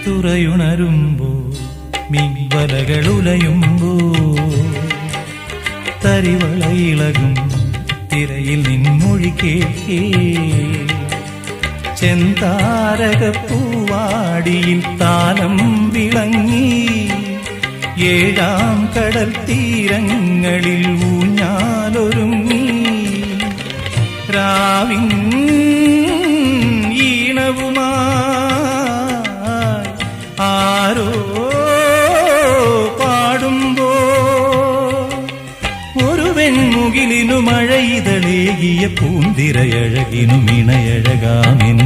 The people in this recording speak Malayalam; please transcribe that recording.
തുറയുണരുമ്പോ മീൻവലകളുലയുമ്പോ തരിവളയിളകും തിരയിൽ നിൻമൊഴി കേൾക്കേ ചെന്താരകപ്പൂവാടിയിൽ താലം വിളങ്ങി ഏഴാം കടൽ തീരങ്ങളിൽ ഊഞ്ഞാലൊരുങ്ങി രാവിൻ ഈണവുമായി ആരോ പാടുമ്പോ ഒരു വെൺമുകിലിനു മഴയിതളേകിയ പൂന്തിരയഴകിനു മിണയഴകാമെൻ